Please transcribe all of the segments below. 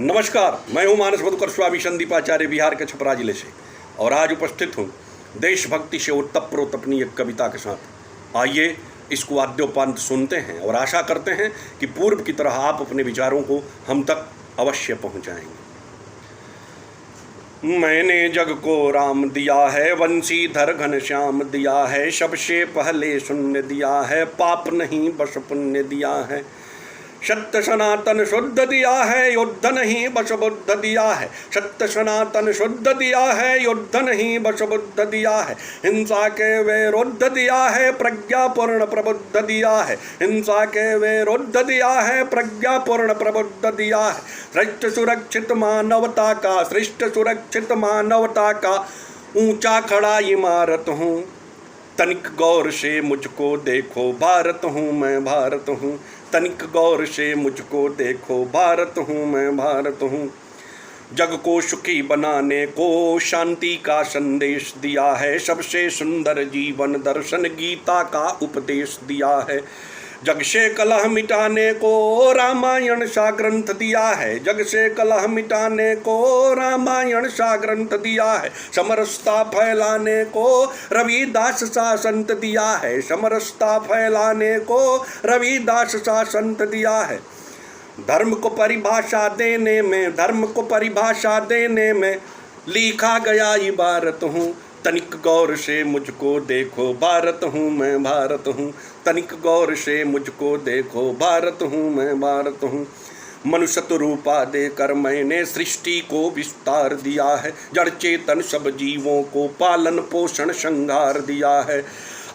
नमस्कार, मैं हूं मानस मधुकर स्वामी संदीपाचार्य बिहार के छपरा जिले से और आज उपस्थित हूं देशभक्ति से उत्तप्रोत अपनी एक कविता के साथ। आइए इसको आद्योपांत सुनते हैं और आशा करते हैं कि पूर्व की तरह आप अपने विचारों को हम तक अवश्य पहुंचाएंगे। मैंने जग को राम दिया है, वंशीधर घनश्याम दिया है, सबसे पहले शून्य दिया है, पाप नहीं बस पुण्य दिया है। सत्य सनातन शुद्ध दिया है, युद्ध नहीं बस बुद्ध दिया है। सत्य सनातन शुद्ध दिया है, युद्ध नहीं बस बुद्ध दिया है। हिंसा के विरुद्ध दिया है, प्रज्ञापूर्ण प्रबुद्ध दिया है। हिंसा के विरुद्ध दिया है, प्रज्ञापूर्ण प्रबुद्ध दिया है। सृष्टि सुरक्षित मानवता का, सृष्टि सुरक्षित मानवता का ऊंचा खड़ा इमारत हूँ। तनिक गौर से मुझको देखो, भारत हूँ मैं, भारत हूँ। तनिक गौर से मुझको देखो, भारत हूँ मैं, भारत हूँ। जग को सुखी बनाने को शांति का संदेश दिया है, सबसे सुंदर जीवन दर्शन गीता का उपदेश दिया है। जग से कलह मिटाने को रामायण सा ग्रंथ दिया है। जग से कलह मिटाने को रामायण सा ग्रंथ दिया है। समरसता फैलाने को रविदास सा संत दिया है। समरसता फैलाने को रविदास सा संत दिया है। धर्म को परिभाषा देने में, धर्म को परिभाषा देने में लिखा गया इबारत हूँ। तनिक गौर से मुझको देखो, भारत हूँ मैं, भारत हूँ। तनिक गौर से मुझको देखो, भारत हूँ मैं, भारत हूँ। मनुष्यत्व रूपा देकर मैंने सृष्टि को विस्तार दिया है। जड़ चेतन सब जीवों को पालन पोषण श्रृंगार दिया है।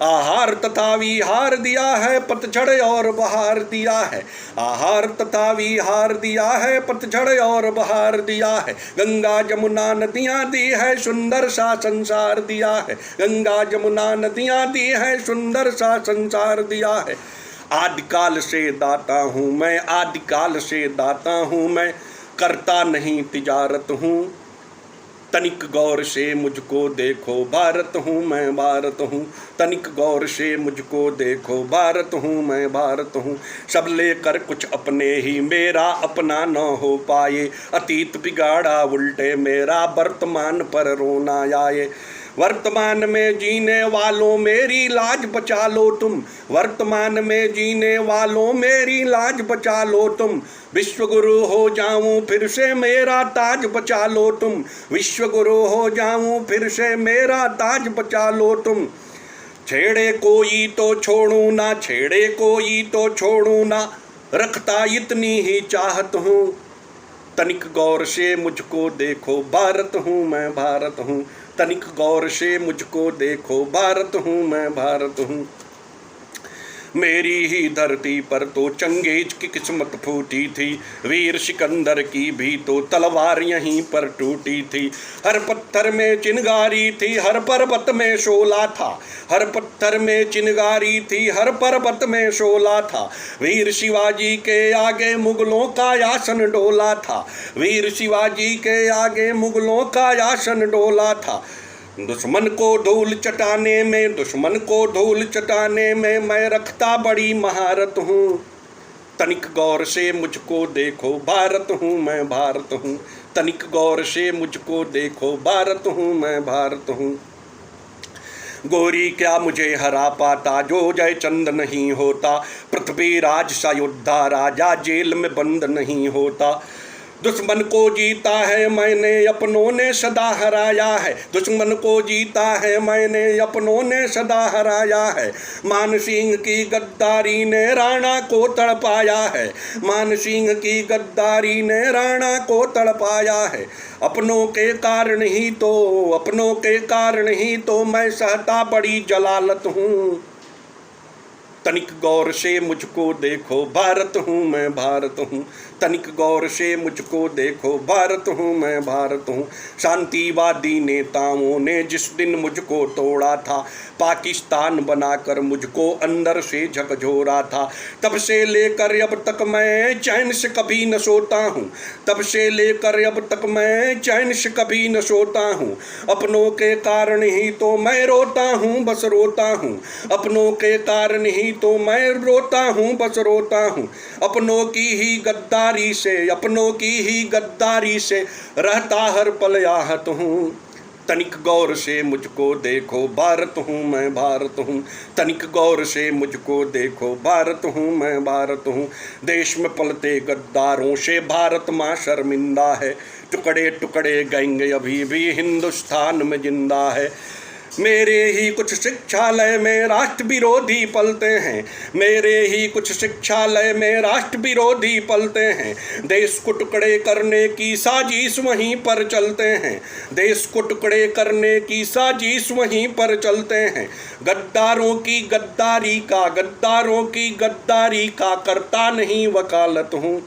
आहार तथा विहार दिया है, पतझड़ और बहार दिया है। आहार तथा विहार दिया है, पतझड़ और बहार दिया है। गंगा जमुना नदियाँ दी है, सुंदर सा संसार दिया है। गंगा जमुना नदियाँ दी है, सुंदर सा संसार दिया है। आदिकाल से दाता हूँ मैं, आदिकाल से दाता हूँ मैं, करता नहीं तिजारत हूँ। तनिक गौर से मुझको देखो, भारत हूँ मैं, भारत हूँ। तनिक गौर से मुझको देखो, भारत हूँ मैं, भारत हूँ। सब लेकर कुछ अपने ही, मेरा अपना न हो पाए। अतीत बिगाड़ा उल्टे मेरा, वर्तमान पर रोना आए। वर्तमान में जीने वालों मेरी लाज बचा लो तुम। वर्तमान में जीने वालों मेरी लाज बचा लो तुम। विश्व गुरु हो जाऊं फिर से मेरा ताज बचा लो तुम। विश्व गुरु हो जाऊं फिर से मेरा ताज बचा लो तुम। छेड़े कोई तो छोड़ू ना, छेड़े कोई तो छोड़ू ना, रखता इतनी ही चाहत हूँ। तनिक गौर से मुझको देखो, भारत हूँ मैं, भारत हूँ। तनिक गौर से मुझको देखो, भारत हूँ मैं, भारत हूँ। मेरी ही धरती पर तो चंगेज की किस्मत फूटी थी। वीर सिकंदर की भी तो तलवार यहीं पर टूटी थी। हर पत्थर में चिनगारी थी, हर पर्वत में शोला था। हर पत्थर में चिनगारी थी, हर पर्वत में शोला था। वीर शिवाजी के आगे मुगलों का आसन डोला था। वीर शिवाजी के आगे मुगलों का आसन डोला था। दुश्मन को धूल चटाने में, दुश्मन को धूल चटाने में मैं रखता बड़ी महारत हूँ। तनिक गौर से मुझको देखो, भारत हूँ मैं, भारत हूँ। तनिक गौर से मुझको देखो, भारत हूँ मैं, भारत हूँ। गोरी क्या मुझे हरा पाता, जो जयचंद नहीं होता। पृथ्वीराज सा योद्धा राजा जेल में बंद नहीं होता। दुश्मन को जीता है मैंने, अपनों ने सदा हराया है। दुश्मन को जीता है मैंने, अपनों ने सदा हराया है। मान सिंह की गद्दारी ने राणा को तड़पाया है। मान सिंह की गद्दारी ने राणा को तड़पाया है। अपनों के कारण ही तो, अपनों के कारण ही तो मैं सहता बड़ी जलालत हूँ। तनिक गौर से मुझको देखो, भारत हूँ मैं, भारत हूँ। तनिक गौर से मुझको देखो, भारत हूँ मैं, भारत हूँ। शांतिवादी नेताओं ने जिस दिन मुझको तोड़ा था, पाकिस्तान बनाकर मुझको अंदर से झकझोरा था। तब से लेकर अब तक मैं चैन से कभी न सोता हूँ। तब से लेकर अब तक मैं चैन से कभी न सोता हूँ। अपनों के कारण ही तो मैं रोता हूँ, बस रोता हूँ। अपनों के कारण ही तो मैं रोता हूँ, बस रोता हूँ। अपनों की ही गद्दारी गद्दारी से, अपनों की ही गद्दारी से रहता हर पल आहत हूँ। तनिक गौर से मुझको देखो, भारत हूँ मैं, भारत हूँ। तनिक गौर से मुझको देखो, भारत हूँ मैं, भारत हूँ। देश में पलते गद्दारों से भारत माँ शर्मिंदा है। टुकड़े टुकड़े गएंगे अभी भी हिंदुस्तान में जिंदा है। मेरे ही कुछ शिक्षालय में राष्ट्र विरोधी पलते हैं, मेरे ही कुछ शिक्षालय में राष्ट्र विरोधी पलते हैं। देश को टुकड़े करने की साजिश वहीं पर चलते हैं, देश को टुकड़े करने की साजिश वहीं पर चलते हैं। गद्दारों की गद्दारी का, गद्दारों की गद्दारी का करता नहीं वकालत हूँ।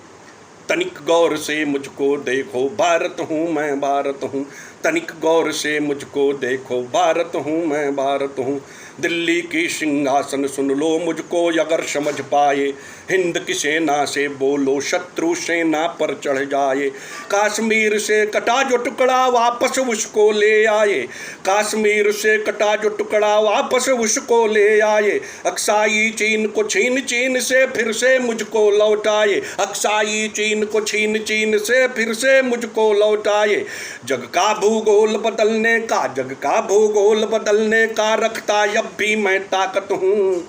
तनिक गौर से मुझको देखो, भारत हूँ मैं, भारत हूँ। तनिक गौर से मुझको देखो, भारत हूँ मैं, भारत हूँ। दिल्ली की सिंहासन सुन लो मुझको अगर समझ पाए, हिंद की सेना से बोलो शत्रु सेना पर चढ़ जाए। कश्मीर से कटा जो टुकड़ा वापस उसको ले आए, कश्मीर से कटा जो टुकड़ा वापस उसको ले आए। अक्साई चीन को छीन चीन से फिर से मुझको लौटाए, अक्साई चीन को छीन चीन से फिर से मुझको लौटाए। जग का भूगोल बदलने का, जग का भूगोल बदलने का रखता अब भी मैं ताकत हूँ।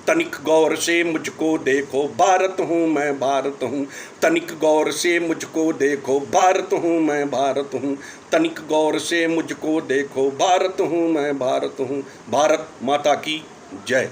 तनिक गौर से मुझको देखो, भारत हूँ मैं, भारत हूँ। तनिक गौर से मुझको देखो, भारत हूँ मैं, भारत हूँ। तनिक गौर से मुझको देखो, भारत हूँ मैं, भारत हूँ। भारत माता की जय।